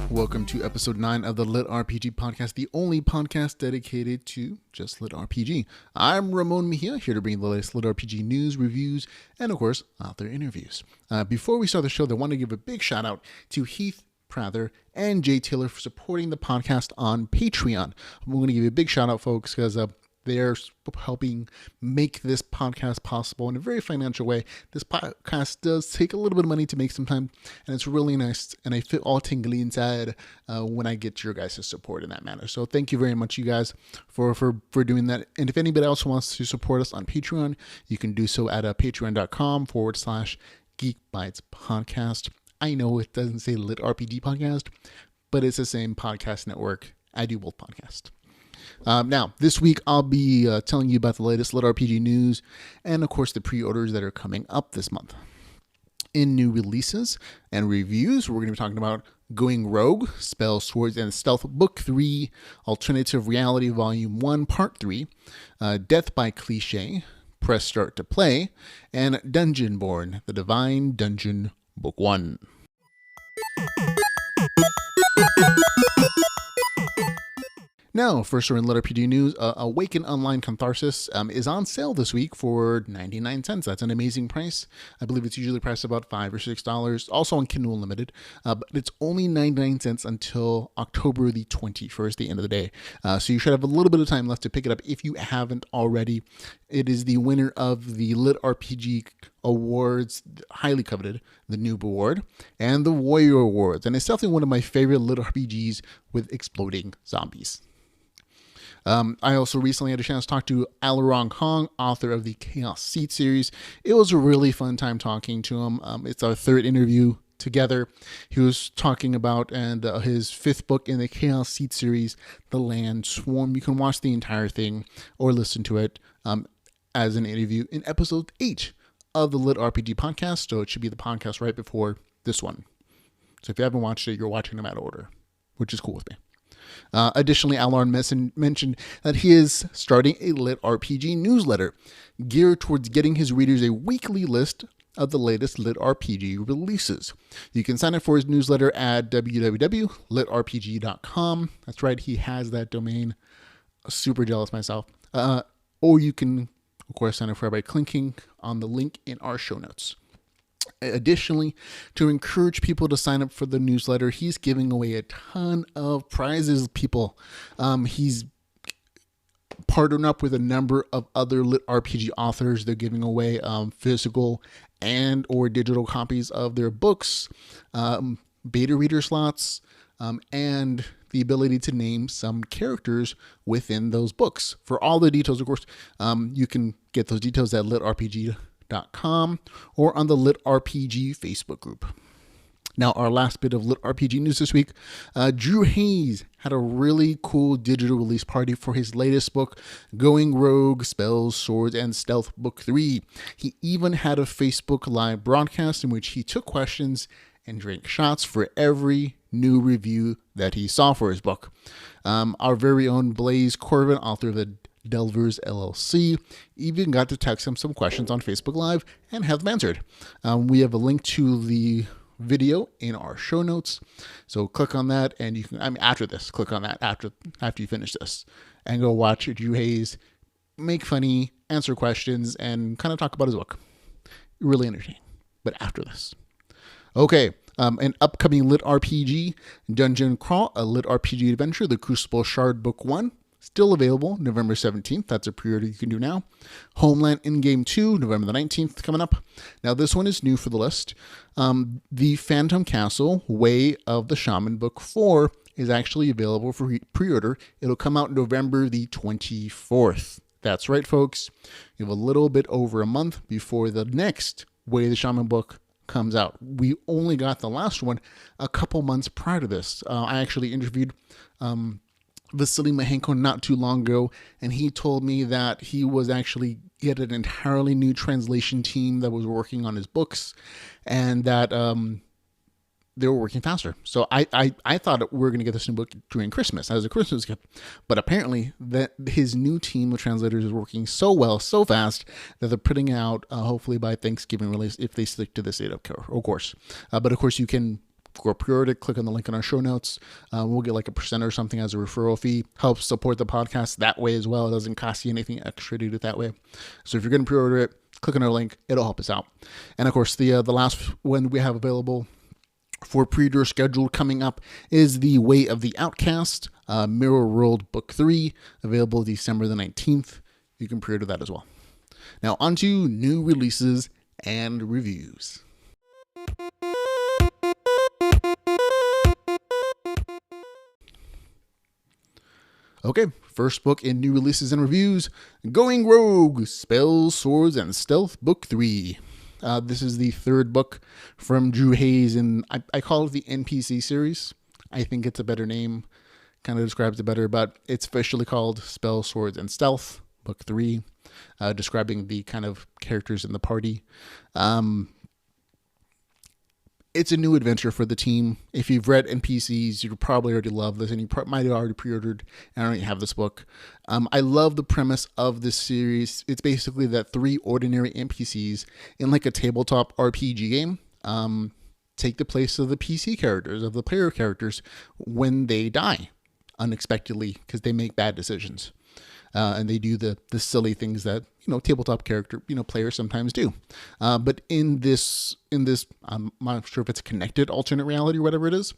Welcome to episode 9 of the LitRPG Podcast, the only podcast dedicated to just LitRPG. I'm Ramon Mejia, here to bring the latest LitRPG news, reviews, and of course, author interviews. Before we start the show, I want to give a big shout out to Heath Prather and Jay Taylor for supporting the podcast on Patreon. I'm going to give you a big shout out, folks, because they're helping make this podcast possible in a very financial way. This podcast does take a little bit of money to make sometimes, and it's really nice, and I feel all tingly inside when I get your guys' support in that manner. So thank you very much, you guys, for doing that. And if anybody else wants to support us on Patreon, you can do so at patreon.com/GeekBytesPodcast. I know it doesn't say LitRPG Podcast, but it's the same podcast network. I do both podcasts. Now, this week I'll be telling you about the latest LitRPG news and, of course, the pre-orders that are coming up this month. In new releases and reviews, we're going to be talking about Going Rogue, Spells, Swords, and Stealth Book 3, Alternative Reality Volume 1, Part 3, Death by Cliche, Press Start to Play, and Dungeonborn, The Divine Dungeon, Book 1. Now, first in LitRPG news, Awaken Online Catharsis is on sale this week for 99 cents. That's an amazing price. I believe it's usually priced about $5 or $6, also on Kindle Unlimited, but it's only 99 cents until October the 21st, the end of the day. So you should have a little bit of time left to pick it up if you haven't already. It is the winner of the LitRPG Awards, highly coveted, the Noob Award, and the Warrior Awards. And it's definitely one of my favorite LitRPGs with exploding zombies. I also recently had a chance to talk to Alarong Kong, author of the Chaos Seed series. It was a really fun time talking to him. It's our third interview together. He was talking about his fifth book in the Chaos Seed series, The Land Swarm. You can watch the entire thing or listen to it as an interview in episode 8 of the LitRPG Podcast. So it should be the podcast right before this one. So if you haven't watched it, you're watching them out of order, which is cool with me. Additionally, Alarn mentioned that he is starting a LitRPG newsletter geared towards getting his readers a weekly list of the latest LitRPG releases. You can sign up for his newsletter at www.litrpg.com. That's right, he has that domain. Super jealous myself. Or you can, of course, sign up for it by clicking on the link in our show notes. Additionally, to encourage people to sign up for the newsletter, he's giving away a ton of prizes, people. He's partnered up with a number of other LitRPG authors. They're giving away physical and or digital copies of their books, beta reader slots, and the ability to name some characters within those books. For all the details, of course, you can get those details at LitRPG.com or on the LitRPG Facebook group. Now, our last bit of LitRPG news this week, Drew Hayes had a really cool digital release party for his latest book, Going Rogue, Spells, Swords, and Stealth Book 3. He even had a Facebook Live broadcast in which he took questions and drank shots for every new review that he saw for his book. Our very own Blaze Corbin, author of the Delvers LLC, even got to text him some questions on Facebook Live and have them answered. We have a link to the video in our show notes, so click on that, and you can. After this, click on that after you finish this, and go watch Drew Hayes make funny, answer questions, and kind of talk about his book. Really entertaining. But after this, okay. An upcoming LitRPG, Dungeon Crawl, a LitRPG adventure, The Crucible Shard Book 1. Still available November 17th. That's a pre-order you can do now. Homeland In-Game 2, November the 19th, coming up. Now, this one is new for the list. The Phantom Castle, Way of the Shaman Book 4 is actually available for pre-order. It'll come out November the 24th. That's right, folks. You have a little bit over a month before the next Way of the Shaman book comes out. We only got the last one a couple months prior to this. I actually interviewed Vasily Mahenko not too long ago, and he told me that he had an entirely new translation team that was working on his books, and that they were working faster. So I thought we were going to get this new book during Christmas as a Christmas gift, but apparently that his new team of translators is working so well, so fast that they're putting out hopefully by Thanksgiving release if they stick to this date of course. But of course you can go pre-order it, click on the link in our show notes. We'll get like a % or something as a referral fee. Helps support the podcast that way as well. It doesn't cost you anything extra to do it that way. So if you're going to pre-order it, click on our link. It'll help us out. And of course, the last one we have available for pre-order scheduled coming up is The Way of the Outcast, Mirror World Book 3, available December the 19th. You can pre-order that as well. Now on to new releases and reviews. Okay, first book in new releases and reviews, Going Rogue, Spells, Swords, and Stealth, Book 3. This is the third book from Drew Hayes, and I call it the NPC series. I think it's a better name, kind of describes it better, but it's officially called Spells, Swords, and Stealth, Book 3, describing the kind of characters in the party. It's a new adventure for the team. If you've read NPCs, you probably already love this, and you might have already pre-ordered and already have this book. I love the premise of this series. It's basically that 3 ordinary NPCs in like a tabletop RPG game take the place of the PC characters, of the player characters, when they die unexpectedly because they make bad decisions. And they do the silly things that, tabletop players sometimes do. But in this, I'm not sure if it's a connected alternate reality or whatever it is,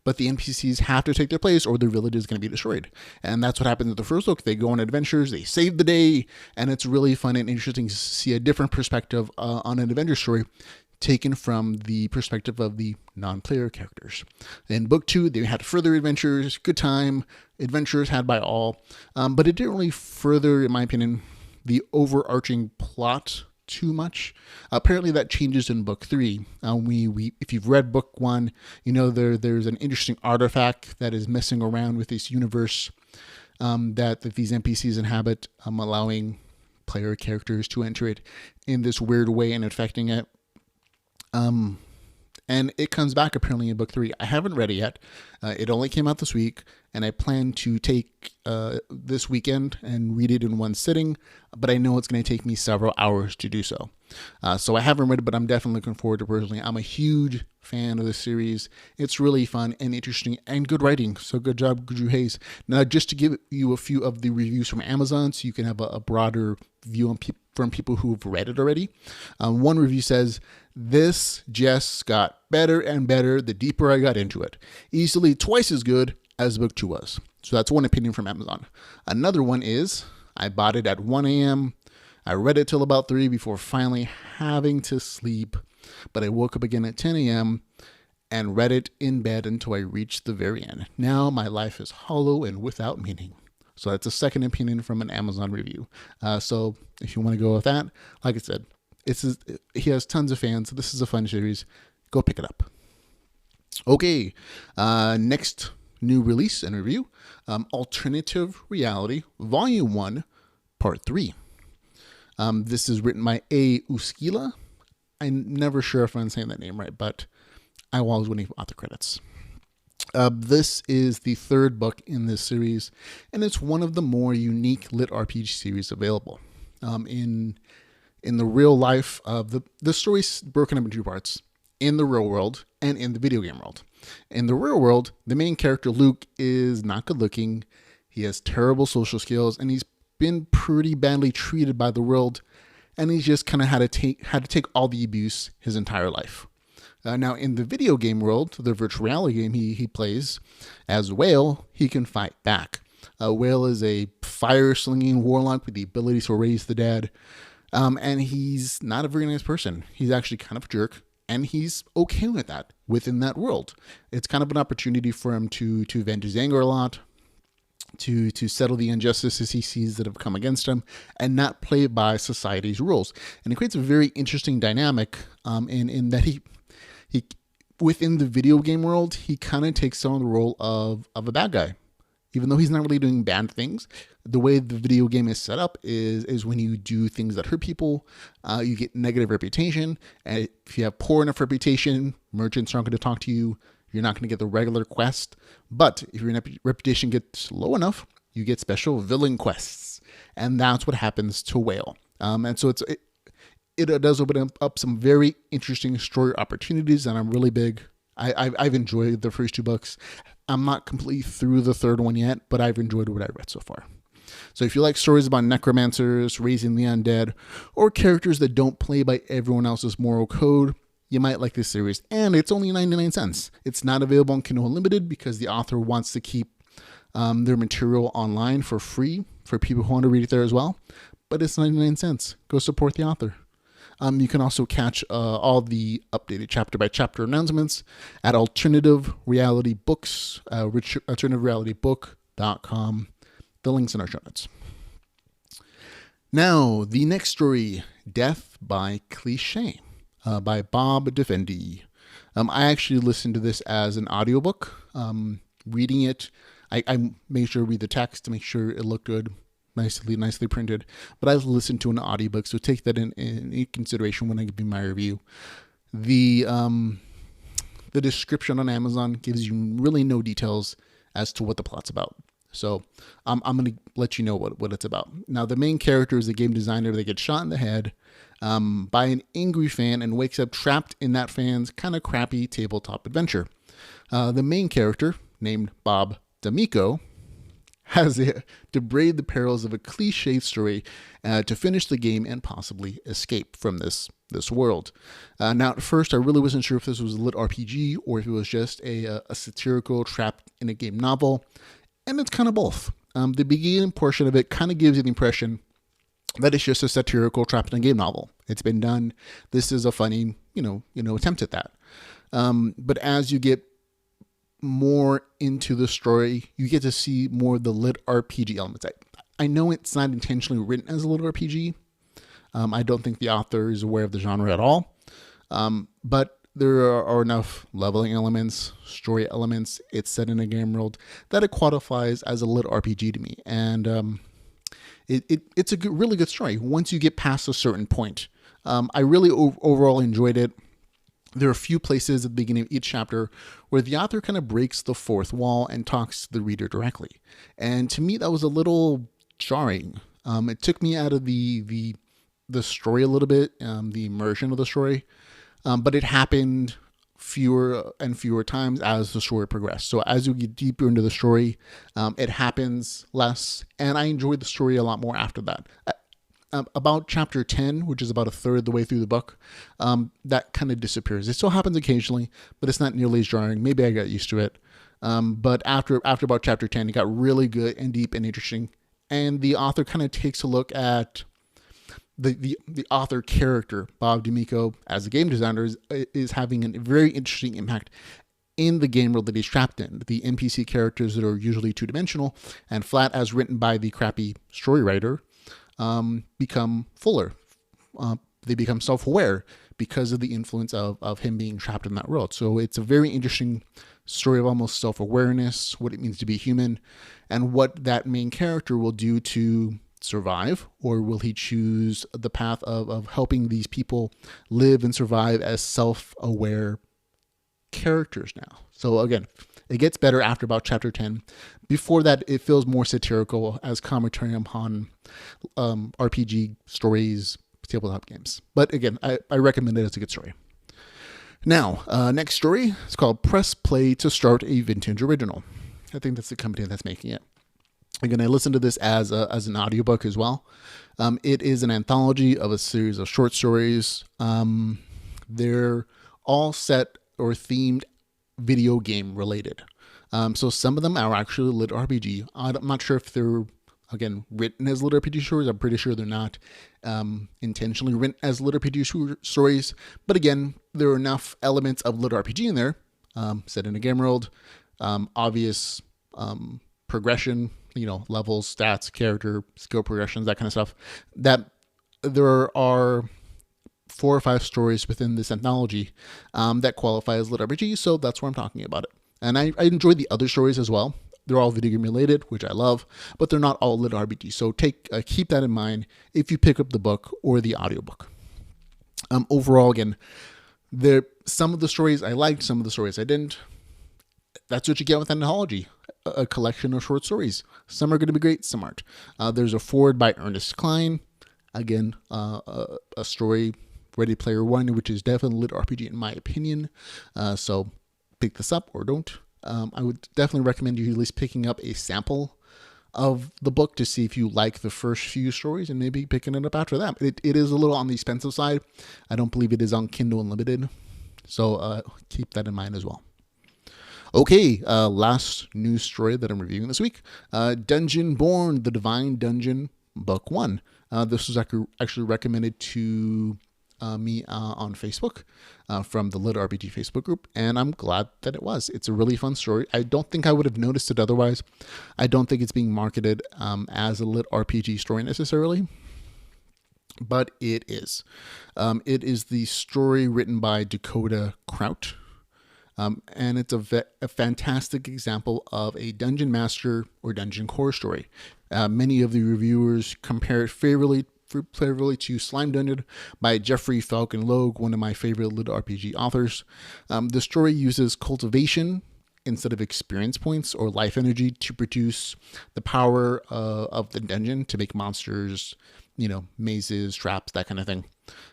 but the NPCs have to take their place or the village is going to be destroyed. And that's what happens in the first book. They go on adventures, they save the day, and it's really fun and interesting to see a different perspective on an adventure story taken from the perspective of the non-player characters. In book 2, they had further adventures, good time, adventures had by all, but it didn't really further, in my opinion, the overarching plot too much. Apparently that changes in book 3. If you've read book 1, there's an interesting artifact that is messing around with this universe that these NPCs inhabit, allowing player characters to enter it in this weird way and affecting it. And it comes back apparently in book 3. I haven't read it yet. It only came out this week, and I plan to take this weekend and read it in one sitting, but I know it's going to take me several hours to do so. So I haven't read it, but I'm definitely looking forward to it personally. I'm a huge fan of the series. It's really fun and interesting and good writing. So good job, Drew Hayes. Now, just to give you a few of the reviews from Amazon so you can have a broader view on from people who've read it already. One review says, "This just got better and better the deeper I got into it. Easily twice as good as book 2 was." So that's one opinion from Amazon. Another one is, "I bought it at 1 a.m. I read it till about 3 before finally having to sleep, but I woke up again at 10 a.m. and read it in bed until I reached the very end. Now my life is hollow and without meaning." So that's a second opinion from an Amazon review. So if you want to go with that, like I said, he has tons of fans. This is a fun series. Go pick it up. Okay, next new release and review, Alternative Reality, Volume 1, Part 3. This is written by A. Uskila. I'm never sure if I'm saying that name right, but I was always winning author credits. This is the third book in this series, and it's one of the more unique LitRPG series available. In the real life, the story's broken up in 2 parts: in the real world and in the video game world. In the real world, the main character Luke is not good looking. He has terrible social skills, and he's been pretty badly treated by the world, and he's just kind of had to take all the abuse his entire life. Now, in the video game world, the virtual reality game he plays as Whale, he can fight back. Whale is a fire-slinging warlock with the ability to raise the dead, and he's not a very nice person. He's actually kind of a jerk, and he's okay with that within that world. It's kind of an opportunity for him to vent his anger a lot, to settle the injustices he sees that have come against him, and not play by society's rules. And it creates a very interesting dynamic in that he within the video game world, he kind of takes on the role of a bad guy. even though he's not really doing bad things, the way the video game is set up is when you do things that hurt people, you get negative reputation. And if you have poor enough reputation, merchants aren't going to talk to you. You're not going to get the regular quest. But if your reputation gets low enough, you get special villain quests. And that's what happens to Whale. And so it does open up some very interesting story opportunities, and I'm really big. I've enjoyed the first 2 books. I'm not completely through the third one yet, but I've enjoyed what I read so far. So if you like stories about necromancers, raising the undead, or characters that don't play by everyone else's moral code, you might like this series. And it's only 99 cents. It's not available on Kindle Unlimited because the author wants to keep their material online for free for people who want to read it there as well. But it's 99 cents. Go support the author. You can also catch all the updated chapter-by-chapter announcements at Alternative Reality Books, alternativerealitybook.com. The link's in our show notes. Now, the next story, Death by Cliche, by Bob Defendi. I actually listened to this as an audiobook. Reading it, I made sure to read the text to make sure it looked good. Nicely printed, but I listened to an audiobook, so take that in consideration when I give you my review. The description on Amazon gives you really no details as to what the plot's about. So I'm going to let you know what it's about. Now, the main character is a game designer that gets shot in the head by an angry fan and wakes up trapped in that fan's kind of crappy tabletop adventure. The main character, named Bob D'Amico, has to brave the perils of a cliche story to finish the game and possibly escape from this world. Now, at first, I really wasn't sure if this was a lit RPG or if it was just a satirical trapped in a game novel, and it's kind of both. The beginning portion of it kind of gives you the impression that it's just a satirical trapped in a game novel. It's been done. This is a funny, attempt at that. But as you get more into the story, you get to see more of the lit RPG elements. I know it's not intentionally written as a lit RPG. I don't think the author is aware of the genre at all. But there are enough leveling elements, story elements, it's set in a game world that it qualifies as a lit RPG to me. And it's a really good story once you get past a certain point. I really overall enjoyed it. There are a few places at the beginning of each chapter where the author kind of breaks the fourth wall and talks to the reader directly. And to me, that was a little jarring. It took me out of the story a little bit, the immersion of the story. But it happened fewer and fewer times as the story progressed. So as you get deeper into the story, it happens less. And I enjoyed the story a lot more after that. About chapter 10, which is about a third of the way through the book, that kind of disappears. It still happens occasionally, but it's not nearly as jarring. Maybe I got used to it. But after about chapter 10, it got really good and deep and interesting. And the author kind of takes a look at the author character, Bob D'Amico, as a game designer, is having a very interesting impact in the game world that he's trapped in. The NPC characters that are usually two-dimensional and flat as written by the crappy story writer become fuller. They become self-aware because of the influence of him being trapped in that world. So it's a very interesting story of almost self-awareness, what it means to be human, and what that main character will do to survive, or will he choose the path of helping these people live and survive as self-aware characters now. So again, it gets better after about chapter 10. Before that, it feels more satirical as commentary upon RPG stories, tabletop games. But again, I recommend it as a good story. Now, next story is called Press Play to Start a Vintage Original. I think that's the company that's making it. Again, I listened to this as an audiobook as well. It is an anthology of a series of short stories. They're all set or themed video game related. So some of them are actually lit RPG. I'm not sure if they're, again, written as lit RPG stories. I'm pretty sure they're not intentionally written as lit RPG stories. But again, there are enough elements of lit RPG in there, set in a game world, obvious progression, levels, stats, character, skill progressions, that kind of stuff, that there are 4 or 5 stories within this anthology that qualify as lit RPG, so that's where I'm talking about it. And I enjoyed the other stories as well. They're all video game related, which I love, but they're not all LitRPG. So keep that in mind if you pick up the book or the audiobook. Overall, again, some of the stories I liked, some of the stories I didn't. That's what you get with an anthology, a collection of short stories. Some are going to be great, some aren't. There's a foreword by Ernest Cline. Again, a story, Ready Player One, which is definitely LitRPG in my opinion. So pick this up or don't. I would definitely recommend you at least picking up a sample of the book to see if you like the first few stories and maybe picking it up after that. It is a little on the expensive side. I don't believe it is on Kindle Unlimited. So keep that in mind as well. Okay, last news story that I'm reviewing this week. Dungeon Born, The Divine Dungeon, Book 1. This was actually recommended to me on Facebook from the LitRPG Facebook group, and I'm glad that it was. It's a really fun story. I don't think I would have noticed it otherwise. I don't think it's being marketed as a LitRPG story necessarily, but it is. It is the story written by Dakota Kraut, and it's a fantastic example of a dungeon master or dungeon core story. Many of the reviewers compare it favorably to Slime Dungeon by Jeffrey Falcon Logue, one of my favorite LitRPG authors. The story uses cultivation instead of experience points or life energy to produce the power of the dungeon to make monsters, mazes, traps, that kind of thing.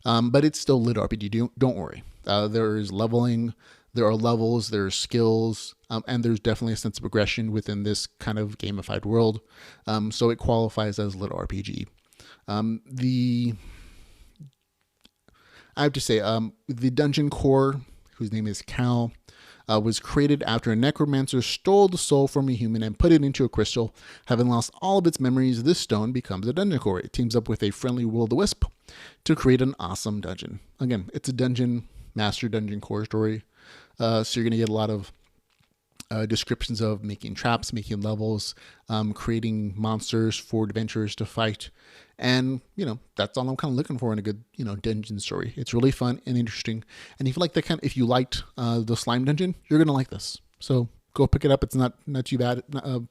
But it's still LitRPG. Don't worry. There is leveling, there are levels, there are skills, and there's definitely a sense of progression within this kind of gamified world. So it qualifies as LitRPG. I have to say, the dungeon core, whose name is Cal, was created after a necromancer stole the soul from a human and put it into a crystal. Having lost all of its memories, this stone becomes a dungeon core. It teams up with a friendly will-o-the-wisp to create an awesome dungeon. Again, it's a dungeon master dungeon core story. So you're going to get a lot of descriptions of making traps, making levels, creating monsters for adventurers to fight. And, that's all I'm kind of looking for in a good, dungeon story. It's really fun and interesting. And if you like if you liked the Slime Dungeon, you're going to like this. So go pick it up. It's not too bad.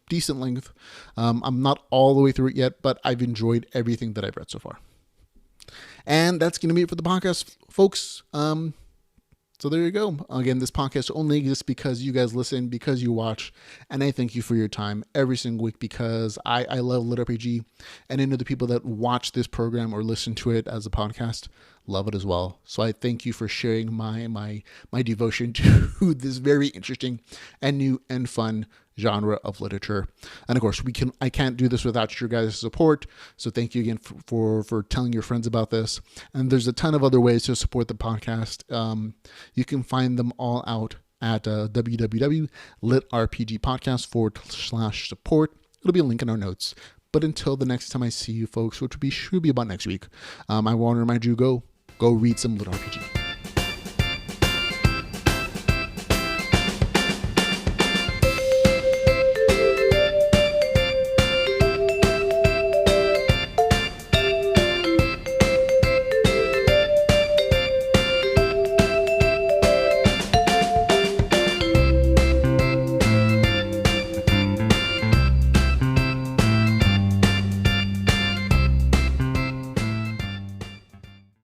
Decent length. I'm not all the way through it yet, but I've enjoyed everything that I've read so far. And that's going to be it for the podcast, folks. So there you go. Again, this podcast only exists because you guys listen, because you watch, and I thank you for your time every single week because I love LitRPG, and I know the people that watch this program or listen to it as a podcast love it as well. So I thank you for sharing my devotion to this very interesting and new and fun genre of literature. And of course, I can't do this without your guys' support. So thank you again for telling your friends about this. And there's a ton of other ways to support the podcast. You can find them all out at www.litrpgpodcast.com/support. It'll be a link in our notes. But until the next time I see you folks, which should be about next week, I want to remind you, go read some LitRPG.